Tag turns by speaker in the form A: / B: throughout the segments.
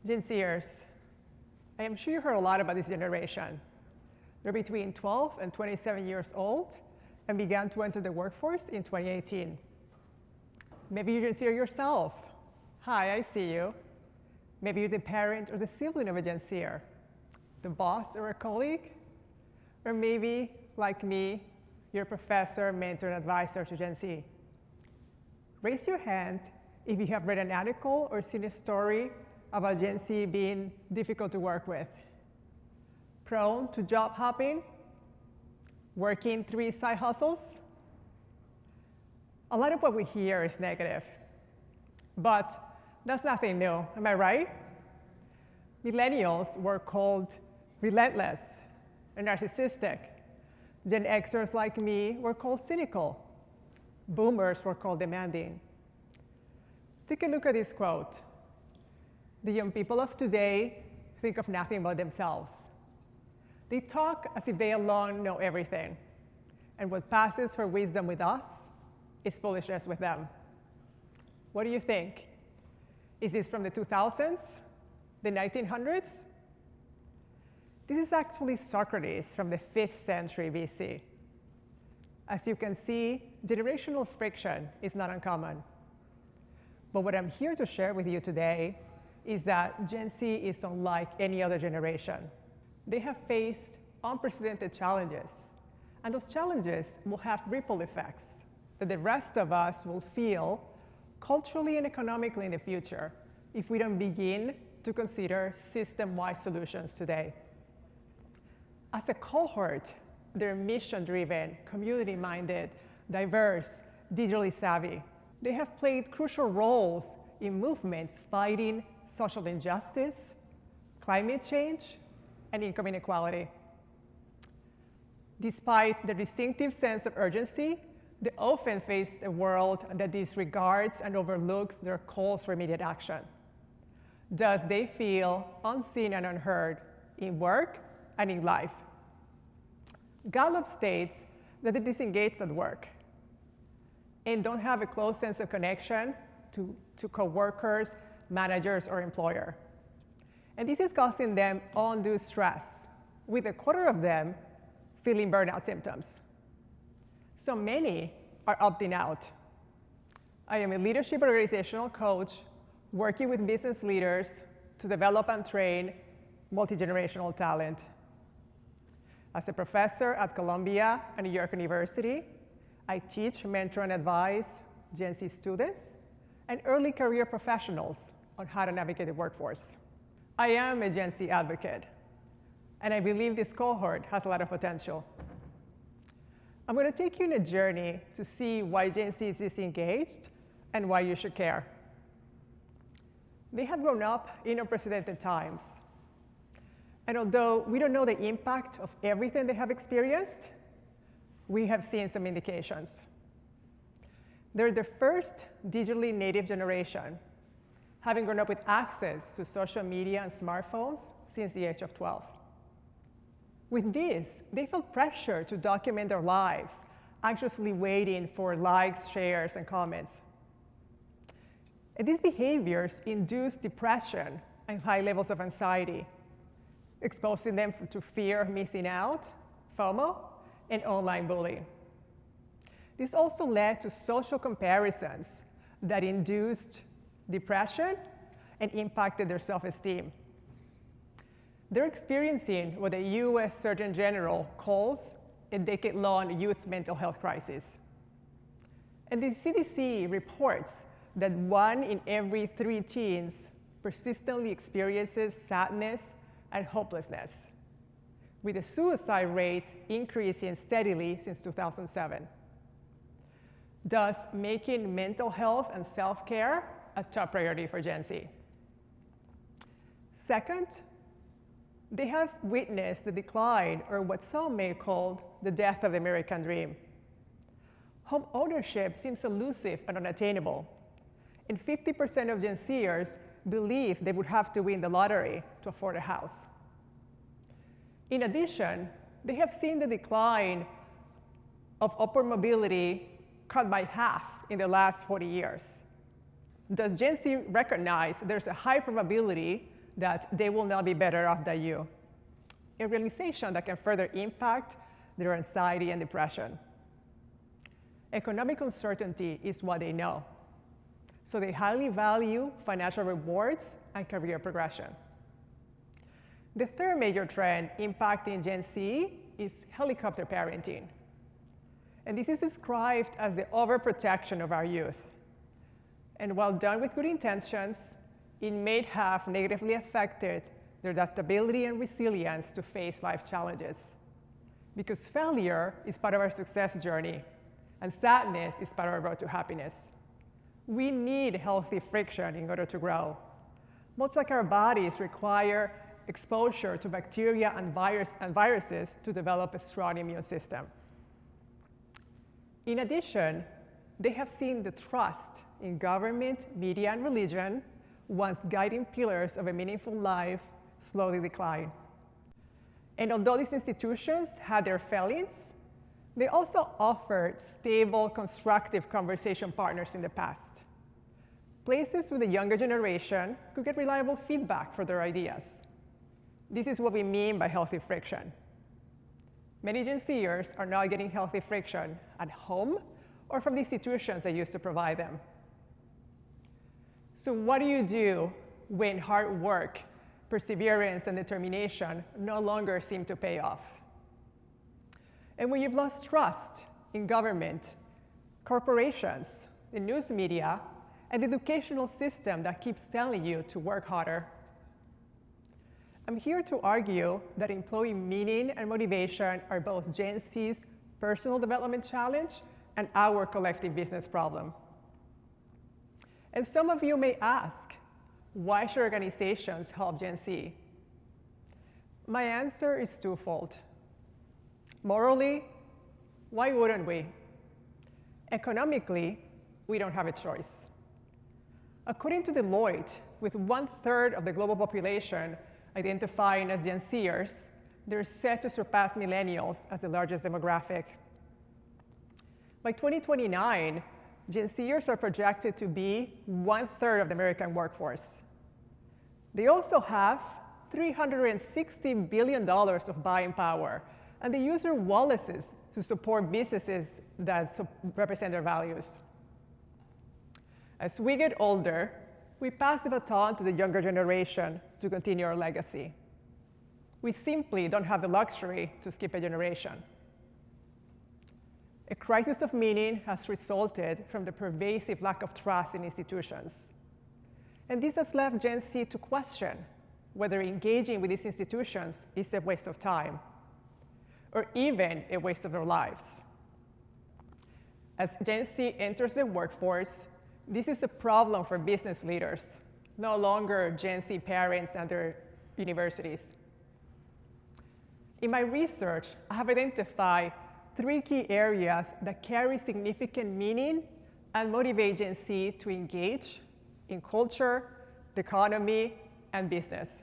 A: Gen Zers, I am sure you heard a lot about this generation. They're between 12 and 27 years old and began to enter the workforce in 2018. Maybe you're Gen Zer yourself. Hi, I see you. Maybe you're the parent or the sibling of a Gen Zer, the boss or a colleague, or maybe, like me, you're a professor, mentor, and advisor to Gen Z. Raise your hand if you have read an article or seen a story about Gen Z being difficult to work with, prone to job hopping, working 3 side hustles. A lot of what we hear is negative, but that's nothing new, am I right? Millennials were called relentless and narcissistic. Gen Xers like me were called cynical. Boomers were called demanding. Take a look at this quote. The young people of today think of nothing but themselves. They talk as if they alone know everything, and what passes for wisdom with us is foolishness with them. What do you think? Is this from the 2000s? The 1900s? This is actually Socrates from the 5th century BC. As you can see, generational friction is not uncommon. But what I'm here to share with you today is that Gen Z is unlike any other generation. They have faced unprecedented challenges, and those challenges will have ripple effects that the rest of us will feel culturally and economically in the future if we don't begin to consider system-wide solutions today. As a cohort, they're mission-driven, community-minded, diverse, digitally savvy. They have played crucial roles in movements fighting social injustice, climate change, and income inequality. Despite the distinctive sense of urgency, they often face a world that disregards and overlooks their calls for immediate action. Thus, they feel unseen and unheard in work and in life. Gallup states that they disengage at work and don't have a close sense of connection to coworkers, managers, or employer. And this is causing them undue stress, with a quarter of them feeling burnout symptoms. So many are opting out. I am a leadership organizational coach working with business leaders to develop and train multi-generational talent. As a professor at Columbia and New York University, I teach, mentor, and advise Gen Z students and early career professionals on how to navigate the workforce. I am a Gen Z advocate, and I believe this cohort has a lot of potential. I'm going to take you on a journey to see why Gen Z is disengaged and why you should care. They have grown up in unprecedented times. And although we don't know the impact of everything they have experienced, we have seen some indications. They're the first digitally native generation, having grown up with access to social media and smartphones since the age of 12. With this, they felt pressure to document their lives, anxiously waiting for likes, shares, and comments. And these behaviors induce depression and high levels of anxiety, exposing them to fear of missing out, FOMO, and online bullying. This also led to social comparisons that induced depression and impacted their self-esteem. They're experiencing what the US Surgeon General calls a decade-long youth mental health crisis. And the CDC reports that 1 in every 3 teens persistently experiences sadness and hopelessness, with the suicide rates increasing steadily since 2007. Thus, making mental health and self-care a top priority for Gen Z. Second, they have witnessed the decline, or what some may call the death of the American dream. Home ownership seems elusive and unattainable, and 50% of Gen Zers believe they would have to win the lottery to afford a house. In addition, they have seen the decline of upward mobility cut by half in the last 40 years. Does Gen Z recognize there's a high probability that they will not be better off than you, a realization that can further impact their anxiety and depression. Economic uncertainty is what they know, so they highly value financial rewards and career progression. The third major trend impacting Gen Z is helicopter parenting. And this is described as the overprotection of our youth. And while done with good intentions, it may have negatively affected their adaptability and resilience to face life challenges. Because failure is part of our success journey, and sadness is part of our road to happiness. We need healthy friction in order to grow. Much like our bodies require exposure to bacteria and viruses to develop a strong immune system. In addition, they have seen the trust in government, media, and religion, once guiding pillars of a meaningful life, slowly decline. And although these institutions had their failings, they also offered stable, constructive conversation partners in the past. Places where the younger generation could get reliable feedback for their ideas. This is what we mean by healthy friction. Many Gen Zers are now getting healthy friction at home or from the institutions that used to provide them. So what do you do when hard work, perseverance, and determination no longer seem to pay off? And when you've lost trust in government, corporations, the news media, and the educational system that keeps telling you to work harder? I'm here to argue that employee meaning and motivation are both Gen Z's personal development challenge and our collective business problem. And some of you may ask, why should organizations help Gen Z? My answer is twofold. Morally, why wouldn't we? Economically, we don't have a choice. According to Deloitte, with 1/3 of the global population identifying as Gen Zers, they're set to surpass millennials as the largest demographic. By 2029, Gen Zers are projected to be 1/3 of the American workforce. They also have $360 billion of buying power, and they use their wallets to support businesses that represent their values. As we get older, we pass the baton to the younger generation to continue our legacy. We simply don't have the luxury to skip a generation. A crisis of meaning has resulted from the pervasive lack of trust in institutions. And this has left Gen Z to question whether engaging with these institutions is a waste of time, or even a waste of their lives. As Gen Z enters the workforce, this is a problem for business leaders, no longer Gen Z parents and their universities. In my research, I have identified 3 key areas that carry significant meaning and motivate Gen Z to engage in culture, the economy, and business.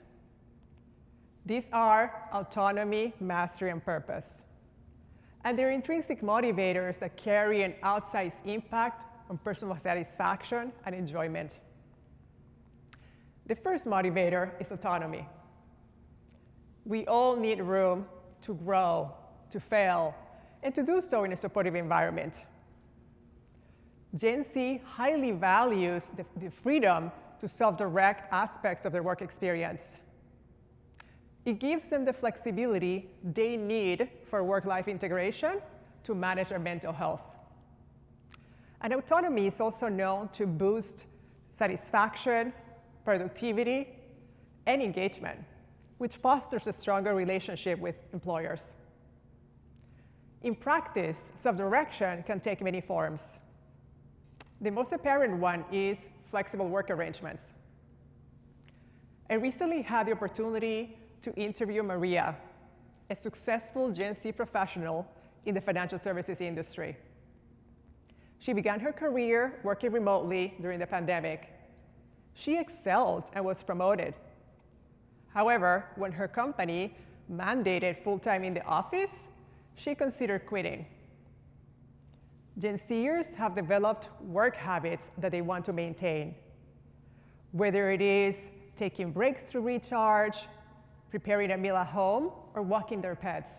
A: These are autonomy, mastery, and purpose. And they're intrinsic motivators that carry an outsized impact on personal satisfaction and enjoyment. The first motivator is autonomy. We all need room to grow, to fail, and to do so in a supportive environment. Gen Z highly values the freedom to self-direct aspects of their work experience. It gives them the flexibility they need for work-life integration to manage their mental health. And autonomy is also known to boost satisfaction, productivity, and engagement, which fosters a stronger relationship with employers. In practice, self-direction can take many forms. The most apparent one is flexible work arrangements. I recently had the opportunity to interview Maria, a successful Gen Z professional in the financial services industry. She began her career working remotely during the pandemic. She excelled and was promoted. However, when her company mandated full-time in the office, she considered quitting. Gen Zers have developed work habits that they want to maintain, whether it is taking breaks to recharge, preparing a meal at home, or walking their pets.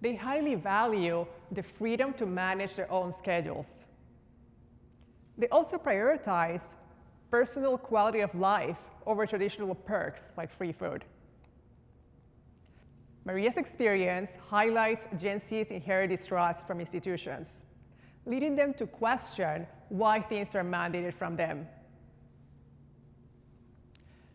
A: They highly value the freedom to manage their own schedules. They also prioritize personal quality of life over traditional perks like free food. Maria's experience highlights Gen Z's inherent distrust from institutions, leading them to question why things are mandated from them.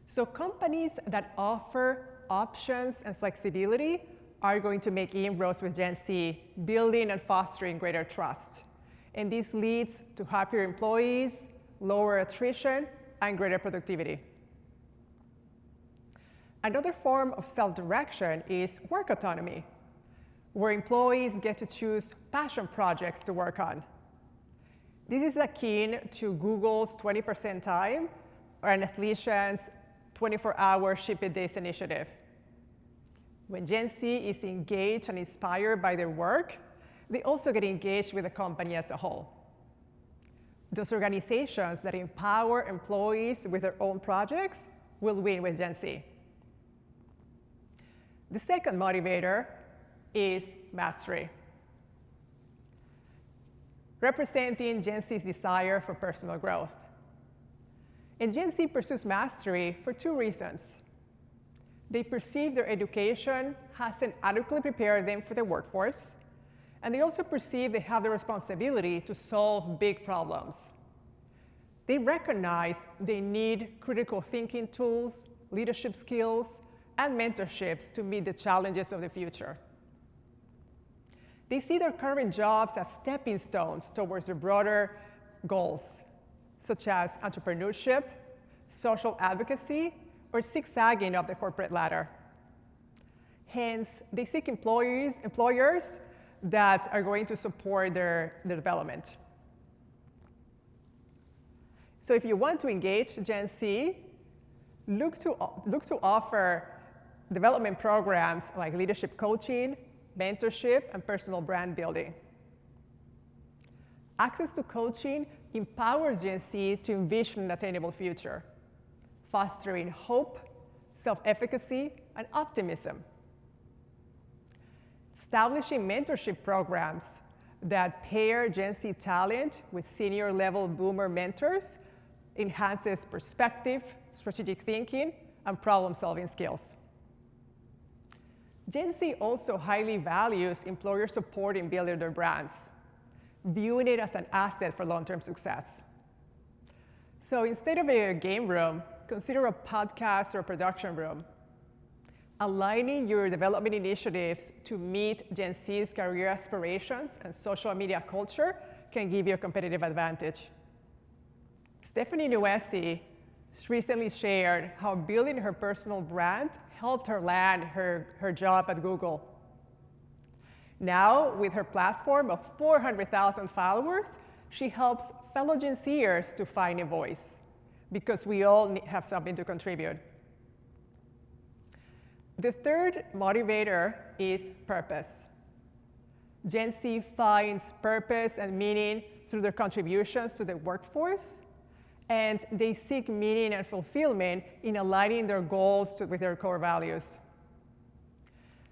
A: So companies that offer options and flexibility are going to make inroads with Gen Z, building and fostering greater trust. And this leads to happier employees, lower attrition, and greater productivity. Another form of self-direction is work autonomy, where employees get to choose passion projects to work on. This is akin to Google's 20% time or an Athletian's 24-hour ship-it days initiative. When Gen Z is engaged and inspired by their work, they also get engaged with the company as a whole. Those organizations that empower employees with their own projects will win with Gen Z. The second motivator is mastery, representing Gen Z's desire for personal growth. And Gen Z pursues mastery for two reasons. They perceive their education hasn't adequately prepared them for the workforce, and they also perceive they have the responsibility to solve big problems. They recognize they need critical thinking tools, leadership skills, and mentorships to meet the challenges of the future. They see their current jobs as stepping stones towards their broader goals, such as entrepreneurship, social advocacy, or zigzagging up the corporate ladder. Hence, they seek employers that are going to support their development. So if you want to engage Gen Z, look to offer development programs like leadership coaching, mentorship, and personal brand building. Access to coaching empowers Gen Z to envision an attainable future, fostering hope, self-efficacy, and optimism. Establishing mentorship programs that pair Gen Z talent with senior-level boomer mentors enhances perspective, strategic thinking, and problem-solving skills. Gen Z also highly values employer support in building their brands, viewing it as an asset for long-term success. So instead of a game room, consider a podcast or production room. Aligning your development initiatives to meet Gen Z's career aspirations and social media culture can give you a competitive advantage. Stephanie Nuesi recently shared how building her personal brand helped her land her job at Google. Now, with her platform of 400,000 followers, she helps fellow Gen Zers to find a voice, because we all have something to contribute. The third motivator is purpose. Gen Z finds purpose and meaning through their contributions to the workforce, and they seek meaning and fulfillment in aligning their goals with their core values.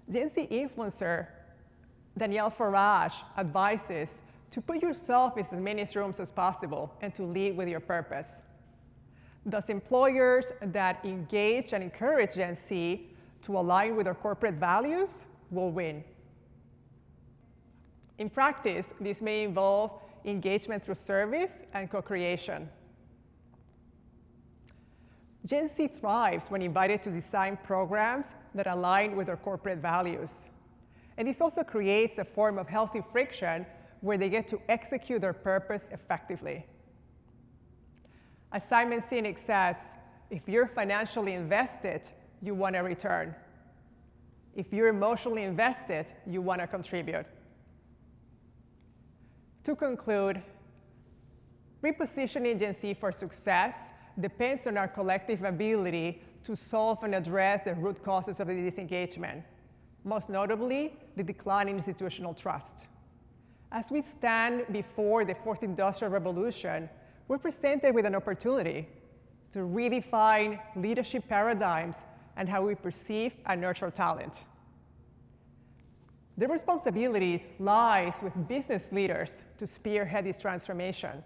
A: Gen Z influencer Danielle Farage advises to put yourself in as many rooms as possible and to lead with your purpose. Thus, employers that engage and encourage Gen Z to align with their corporate values will win. In practice, this may involve engagement through service and co-creation. Gen Z thrives when invited to design programs that align with their corporate values. And this also creates a form of healthy friction where they get to execute their purpose effectively. As Simon Sinek says, if you're financially invested, you want a return. If you're emotionally invested, you want to contribute. To conclude, repositioning Gen Z for success depends on our collective ability to solve and address the root causes of the disengagement, most notably the decline in institutional trust. As we stand before the fourth industrial revolution, we're presented with an opportunity to redefine leadership paradigms and how we perceive and nurture talent. The responsibility lies with business leaders to spearhead this transformation,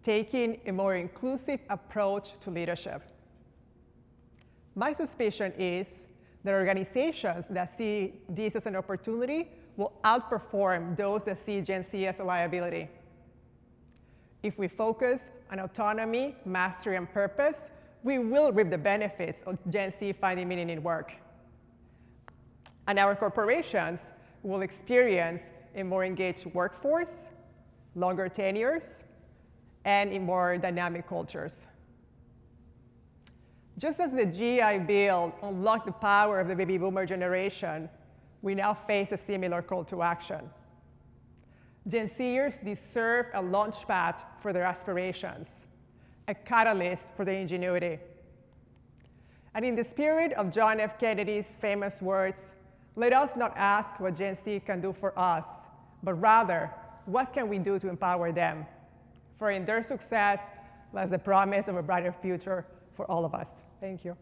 A: taking a more inclusive approach to leadership. My suspicion is that organizations that see this as an opportunity will outperform those that see Gen Z as a liability. If we focus on autonomy, mastery, and purpose, we will reap the benefits of Gen Z finding meaning in work. And our corporations will experience a more engaged workforce, longer tenures, and in more dynamic cultures. Just as the GI Bill unlocked the power of the baby boomer generation, we now face a similar call to action. Gen Zers deserve a launchpad for their aspirations, a catalyst for their ingenuity. And in the spirit of John F. Kennedy's famous words, let us not ask what Gen Z can do for us, but rather, what can we do to empower them? For in their success lies the promise of a brighter future for all of us. Thank you.